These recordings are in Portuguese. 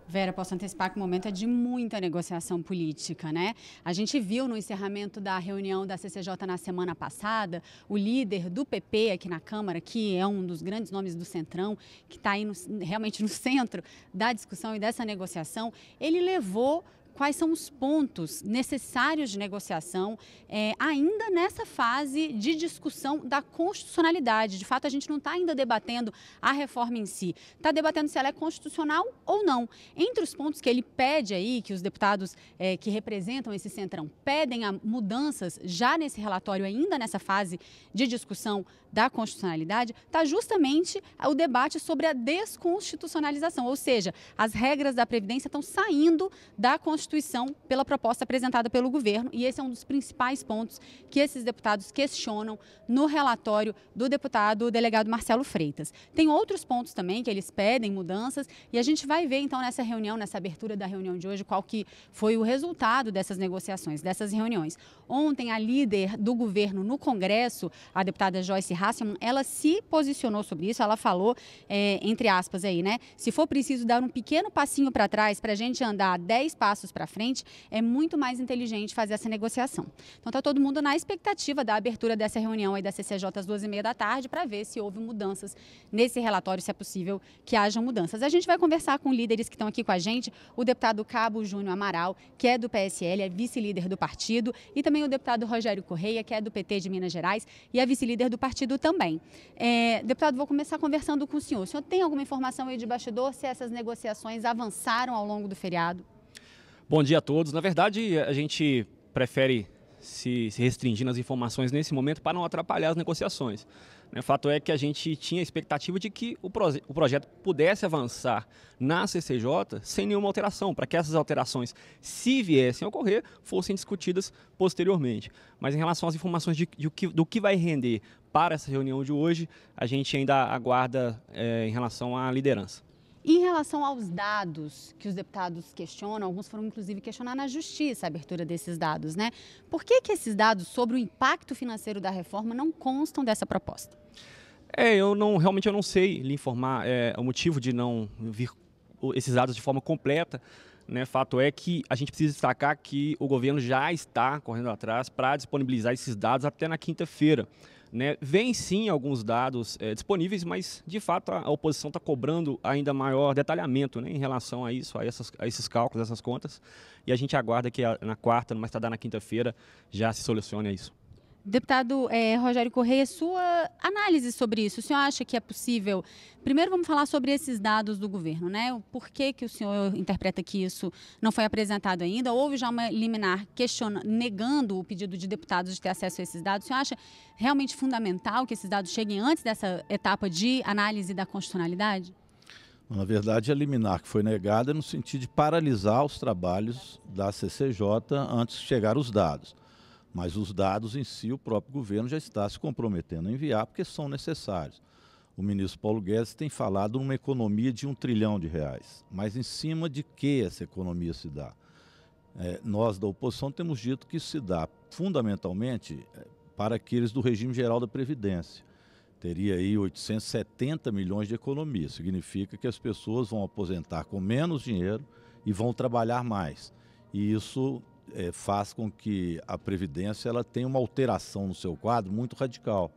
Vera, posso antecipar que o momento é de muita negociação política, né? A gente viu no encerramento da reunião da CCJ na semana passada, o líder do PP aqui na Câmara, que é um dos grandes nomes do Centrão, que está aí realmente no centro da discussão e dessa negociação, ele levou quais são os pontos necessários de negociação ainda nessa fase de discussão da constitucionalidade. De fato, a gente não está ainda debatendo a reforma em si, está debatendo se ela é constitucional ou não. Entre os pontos que ele pede aí, que os deputados que representam esse centrão pedem a mudanças já nesse relatório, ainda nessa fase de discussão da constitucionalidade, está justamente o debate sobre a desconstitucionalização, ou seja, as regras da Previdência estão saindo da Constituição pela proposta apresentada pelo governo, e esse é um dos principais pontos que esses deputados questionam no relatório do deputado delegado Marcelo Freitas. Tem outros pontos também que eles pedem mudanças, e a gente vai ver então nessa reunião, nessa abertura da reunião de hoje, qual que foi o resultado dessas negociações, dessas reuniões. Ontem a líder do governo no Congresso, a deputada Joyce Hasselmann, ela se posicionou sobre isso, ela falou, entre aspas aí, né, se for preciso dar um pequeno passinho para trás para a gente andar 10 passos para frente, é muito mais inteligente fazer essa negociação. Então está todo mundo na expectativa da abertura dessa reunião aí da CCJ às 14h30 para ver se houve mudanças nesse relatório, se é possível que hajam mudanças. A gente vai conversar com líderes que estão aqui com a gente, o deputado Cabo Júnior Amaral, que é do PSL, é vice-líder do partido, e também o deputado Rogério Correia, que é do PT de Minas Gerais e é vice-líder do partido também. Deputado, vou começar conversando com o senhor. O senhor tem alguma informação aí de bastidor se essas negociações avançaram ao longo do feriado? Bom dia a todos. Na verdade, a gente prefere se restringir nas informações nesse momento para não atrapalhar as negociações. O fato é que a gente tinha a expectativa de que o projeto pudesse avançar na CCJ sem nenhuma alteração, para que essas alterações, se viessem a ocorrer, fossem discutidas posteriormente. Mas em relação às informações do que vai render para essa reunião de hoje, a gente ainda aguarda em relação à liderança. Em relação aos dados que os deputados questionam, alguns foram inclusive questionar na justiça a abertura desses dados, né? Por que esses dados sobre o impacto financeiro da reforma não constam dessa proposta? Realmente eu não sei lhe informar o motivo de não vir esses dados de forma completa. Fato é que a gente precisa destacar que o governo já está correndo atrás para disponibilizar esses dados até na quinta-feira. Vem sim alguns dados disponíveis, mas de fato a oposição está cobrando ainda maior detalhamento em relação a isso, a esses cálculos, essas contas, e a gente aguarda que na quarta, mais tardar na quinta-feira, já se solucione isso. Deputado Rogério Correia, sua análise sobre isso, o senhor acha que é possível? Primeiro vamos falar sobre esses dados do governo, né? Por que o senhor interpreta que isso não foi apresentado ainda? Houve já uma liminar negando o pedido de deputados de ter acesso a esses dados. O senhor acha realmente fundamental que esses dados cheguem antes dessa etapa de análise da constitucionalidade? Na verdade, a liminar que foi negada é no sentido de paralisar os trabalhos da CCJ antes de chegar os dados. Mas os dados em si, o próprio governo já está se comprometendo a enviar, porque são necessários. O ministro Paulo Guedes tem falado numa economia de R$1 trilhão, mas em cima de que essa economia se dá? Nós da oposição temos dito que se dá fundamentalmente para aqueles do regime geral da Previdência. Teria aí 870 milhões de economia, significa que as pessoas vão aposentar com menos dinheiro e vão trabalhar mais. E isso faz com que a Previdência ela tenha uma alteração no seu quadro muito radical,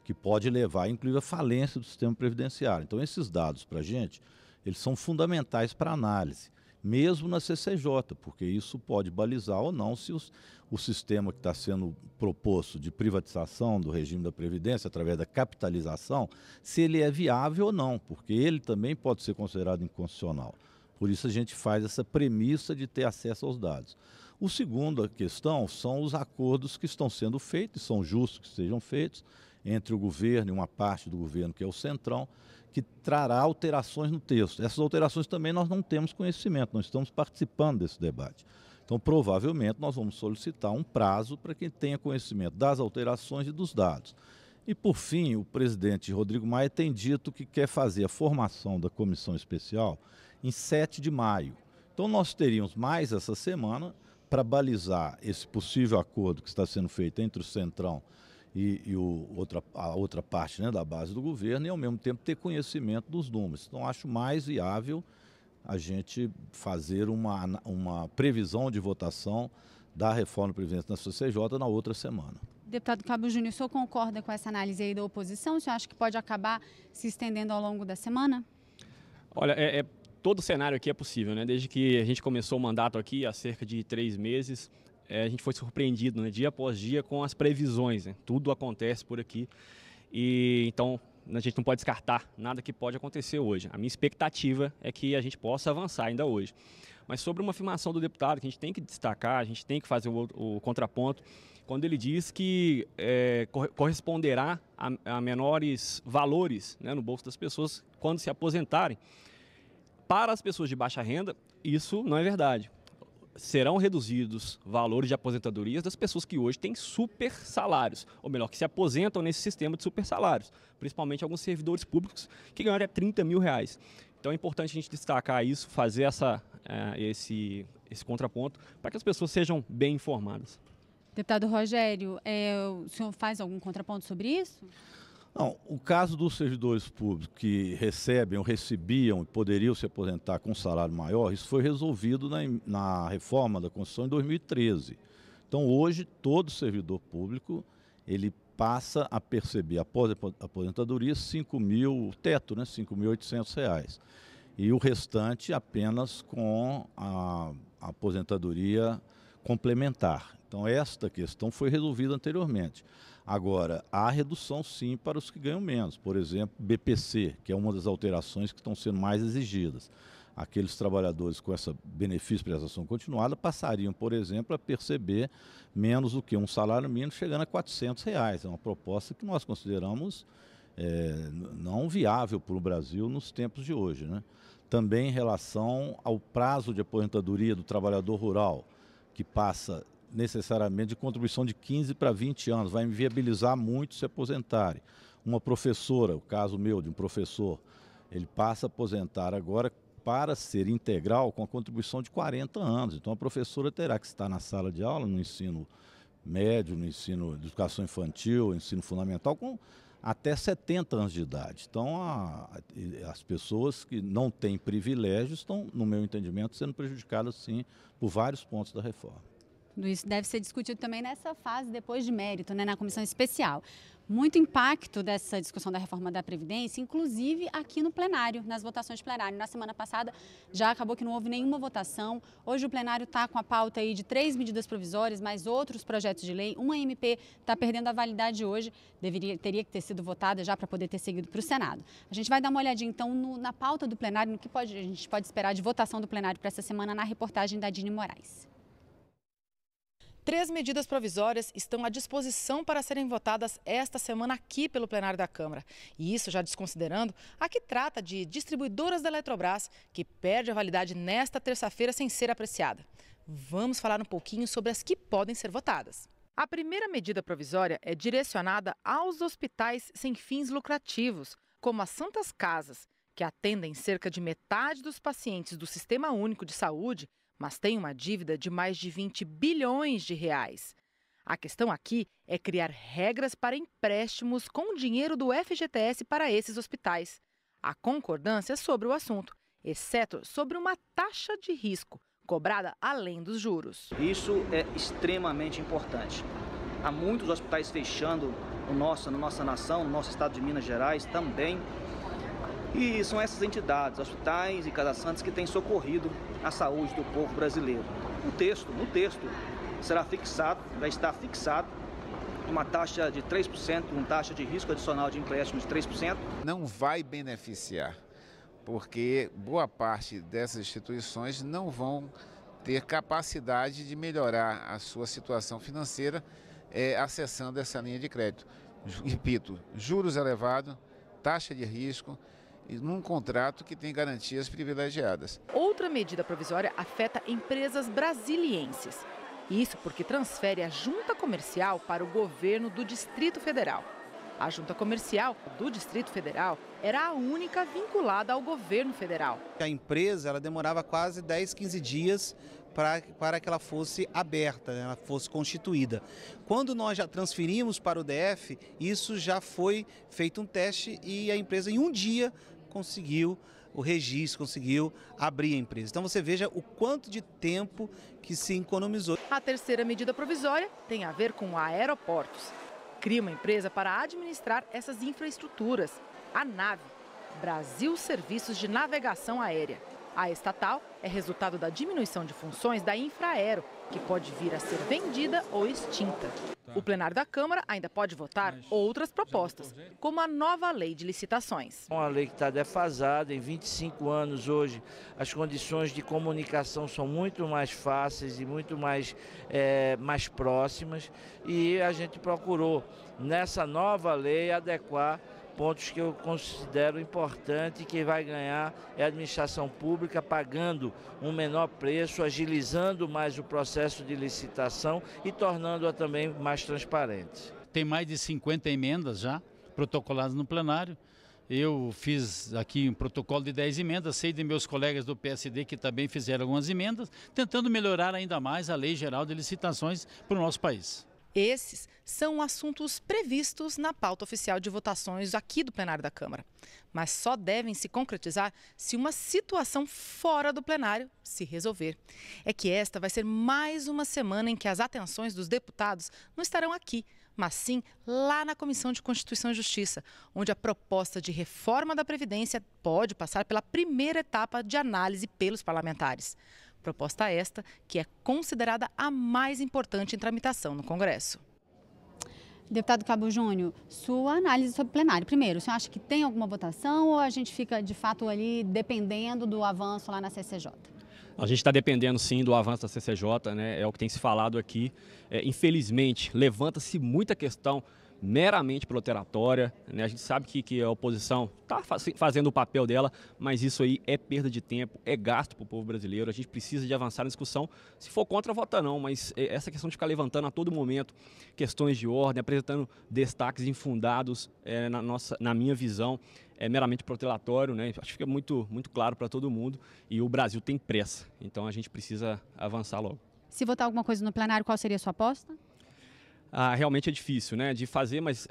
que pode levar, inclusive, à falência do sistema previdenciário. Então, esses dados para a gente, eles são fundamentais para análise, mesmo na CCJ, porque isso pode balizar ou não se o sistema que está sendo proposto de privatização do regime da Previdência, através da capitalização, se ele é viável ou não, porque ele também pode ser considerado inconstitucional. Por isso a gente faz essa premissa de ter acesso aos dados. O segunda questão são os acordos que estão sendo feitos, e são justos que sejam feitos, entre o governo e uma parte do governo, que é o Centrão, que trará alterações no texto. Essas alterações também nós não temos conhecimento, não estamos participando desse debate. Então, provavelmente, nós vamos solicitar um prazo para quem tenha conhecimento das alterações e dos dados. E, por fim, o presidente Rodrigo Maia tem dito que quer fazer a formação da comissão especial em 7 de maio. Então, nós teríamos mais essa semana para balizar esse possível acordo que está sendo feito entre o Centrão e a outra parte, né, da base do governo, e ao mesmo tempo ter conhecimento dos números. Então acho mais viável a gente fazer uma previsão de votação da reforma da Previdência na CCJ na outra semana. Deputado Cabo Júnior, o senhor concorda com essa análise aí da oposição? O senhor acha que pode acabar se estendendo ao longo da semana? Olha, todo cenário aqui é possível, né? Desde que a gente começou o mandato aqui, há cerca de 3 meses, a gente foi surpreendido, né, dia após dia com as previsões, né? Tudo acontece por aqui e então a gente não pode descartar nada que pode acontecer hoje. A minha expectativa é que a gente possa avançar ainda hoje. Mas sobre uma afirmação do deputado que a gente tem que destacar, a gente tem que fazer o contraponto, quando ele diz que corresponderá a menores valores, né, no bolso das pessoas quando se aposentarem. Para as pessoas de baixa renda, isso não é verdade. Serão reduzidos valores de aposentadorias das pessoas que hoje têm super salários, ou melhor, que se aposentam nesse sistema de super salários, principalmente alguns servidores públicos que ganham até 30 mil reais. Então é importante a gente destacar isso, fazer esse contraponto para que as pessoas sejam bem informadas. Deputado Rogério, o senhor faz algum contraponto sobre isso? Não, o caso dos servidores públicos que recebem ou recebiam e poderiam se aposentar com um salário maior, isso foi resolvido na reforma da Constituição em 2013. Então, hoje, todo servidor público, ele passa a perceber, após a aposentadoria, o teto, né, R$ 5.800. E o restante apenas com a aposentadoria complementar. Então, esta questão foi resolvida anteriormente. Agora, há redução sim para os que ganham menos. Por exemplo, BPC, que é uma das alterações que estão sendo mais exigidas. Aqueles trabalhadores com esse benefício de prestação continuada passariam, por exemplo, a perceber menos do que um salário mínimo, chegando a R$ 400. É uma proposta que nós consideramos não viável para o Brasil nos tempos de hoje, né? Também em relação ao prazo de aposentadoria do trabalhador rural, que passa necessariamente de contribuição de 15 para 20 anos, vai inviabilizar muito se aposentarem. Uma professora, o caso meu de um professor, ele passa a aposentar agora para ser integral com a contribuição de 40 anos. Então a professora terá que estar na sala de aula, no ensino médio, no ensino de educação infantil, ensino fundamental, com até 70 anos de idade. Então as pessoas que não têm privilégios estão, no meu entendimento, sendo prejudicadas sim por vários pontos da reforma. Tudo isso deve ser discutido também nessa fase depois de mérito, né, na comissão especial. Muito impacto dessa discussão da reforma da Previdência, inclusive aqui no plenário, nas votações de plenário. Na semana passada já acabou que não houve nenhuma votação. Hoje o plenário está com a pauta aí de 3 medidas provisórias, mais outros projetos de lei. Uma MP está perdendo a validade hoje, teria que ter sido votada já para poder ter seguido para o Senado. A gente vai dar uma olhadinha então na pauta do plenário, no que a gente pode esperar de votação do plenário para essa semana na reportagem da Dini Moraes. 3 medidas provisórias estão à disposição para serem votadas esta semana aqui pelo plenário da Câmara. E isso já desconsiderando a que trata de distribuidoras da Eletrobras, que perde a validade nesta terça-feira sem ser apreciada. Vamos falar um pouquinho sobre as que podem ser votadas. A primeira medida provisória é direcionada aos hospitais sem fins lucrativos, como as Santas Casas, que atendem cerca de metade dos pacientes do Sistema Único de Saúde, mas tem uma dívida de mais de 20 bilhões de reais. A questão aqui é criar regras para empréstimos com dinheiro do FGTS para esses hospitais. Há concordância sobre o assunto, exceto sobre uma taxa de risco, cobrada além dos juros. Isso é extremamente importante. Há muitos hospitais fechando na nossa nação, no nosso estado de Minas Gerais também. E são essas entidades, hospitais e Casa Santas, que têm socorrido a saúde do povo brasileiro. No texto será fixado, vai estar fixado uma taxa de 3%, uma taxa de risco adicional de empréstimo de 3%. Não vai beneficiar, porque boa parte dessas instituições não vão ter capacidade de melhorar a sua situação financeira acessando essa linha de crédito. Repito, juros elevados, taxa de risco, e num contrato que tem garantias privilegiadas. Outra medida provisória afeta empresas brasilienses. Isso porque transfere a junta comercial para o governo do Distrito Federal. A junta comercial do Distrito Federal era a única vinculada ao governo federal. A empresa ela demorava quase 10, 15 dias para que ela fosse aberta, né? Ela fosse constituída. Quando nós já transferimos para o DF, isso já foi feito um teste e a empresa em um dia conseguiu o registro, conseguiu abrir a empresa. Então você veja o quanto de tempo que se economizou. A terceira medida provisória tem a ver com aeroportos. Cria uma empresa para administrar essas infraestruturas. A NAVE, Brasil Serviços de Navegação Aérea. A estatal é resultado da diminuição de funções da Infraero, que pode vir a ser vendida ou extinta. O plenário da Câmara ainda pode votar outras propostas, como a nova lei de licitações. Uma lei que está defasada, em 25 anos hoje as condições de comunicação são muito mais fáceis e muito mais próximas, e a gente procurou nessa nova lei adequar pontos que eu considero importante. Que vai ganhar é a administração pública pagando um menor preço, agilizando mais o processo de licitação e tornando-a também mais transparente. Tem mais de 50 emendas já protocoladas no plenário. Eu fiz aqui um protocolo de 10 emendas, sei de meus colegas do PSD que também fizeram algumas emendas, tentando melhorar ainda mais a Lei Geral de Licitações para o nosso país. Esses são assuntos previstos na pauta oficial de votações aqui do plenário da Câmara. Mas só devem se concretizar se uma situação fora do plenário se resolver. É que esta vai ser mais uma semana em que as atenções dos deputados não estarão aqui, mas sim lá na Comissão de Constituição e Justiça, onde a proposta de reforma da Previdência pode passar pela primeira etapa de análise pelos parlamentares. Proposta esta que é considerada a mais importante em tramitação no Congresso. Deputado Cabo Júnior, sua análise sobre o plenário. Primeiro, o senhor acha que tem alguma votação ou a gente fica, de fato, ali dependendo do avanço lá na CCJ? A gente está dependendo, sim, do avanço da CCJ, né? É o que tem se falado aqui. Infelizmente, levanta-se muita questão meramente protelatória, né? A gente sabe que a oposição está fazendo o papel dela, mas isso aí é perda de tempo, é gasto para o povo brasileiro. A gente precisa de avançar na discussão. Se for contra, vota não, mas essa questão de ficar levantando a todo momento questões de ordem, apresentando destaques infundados, na minha visão, é meramente protelatório, né? Acho que fica muito claro para todo mundo, e o Brasil tem pressa, então a gente precisa avançar logo. Se votar alguma coisa no plenário, qual seria a sua aposta? Realmente é difícil, né, de fazer, mas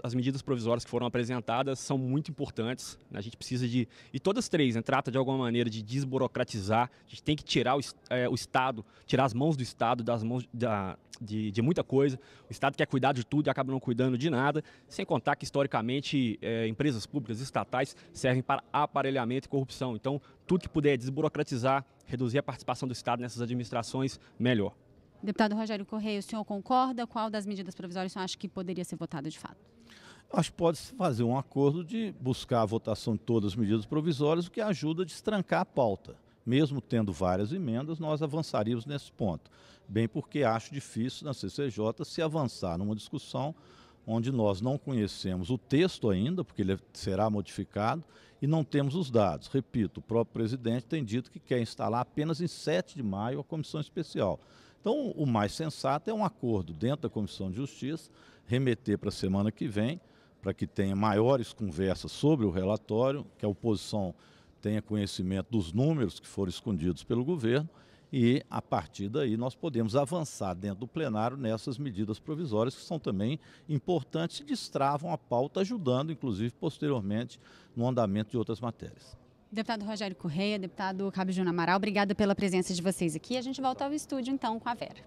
as medidas provisórias que foram apresentadas são muito importantes, né? A gente precisa de, e todas três, né, trata de alguma maneira de desburocratizar. A gente tem que tirar o Estado, tirar as mãos do Estado das mãos de muita coisa. O Estado quer cuidar de tudo e acaba não cuidando de nada, sem contar que historicamente empresas públicas estatais servem para aparelhamento e corrupção. Então, tudo que puder desburocratizar, reduzir a participação do Estado nessas administrações, melhor. Deputado Rogério Correia, o senhor concorda? Qual das medidas provisórias o senhor acha que poderia ser votada de fato? Acho que pode-se fazer um acordo de buscar a votação de todas as medidas provisórias, o que ajuda a destrancar a pauta. Mesmo tendo várias emendas, nós avançaríamos nesse ponto. Bem porque acho difícil na CCJ se avançar numa discussão onde nós não conhecemos o texto ainda, porque ele será modificado, e não temos os dados. Repito, o próprio presidente tem dito que quer instalar apenas em 7 de maio a comissão especial. Então, o mais sensato é um acordo dentro da Comissão de Justiça, remeter para a semana que vem, para que tenha maiores conversas sobre o relatório, que a oposição tenha conhecimento dos números que foram escondidos pelo governo, e, a partir daí, nós podemos avançar dentro do plenário nessas medidas provisórias, que são também importantes e destravam a pauta, ajudando, inclusive, posteriormente, no andamento de outras matérias. Deputado Rogério Correia, deputado Cabo Júnior Amaral, obrigada pela presença de vocês aqui. A gente volta ao estúdio, então, com a Vera.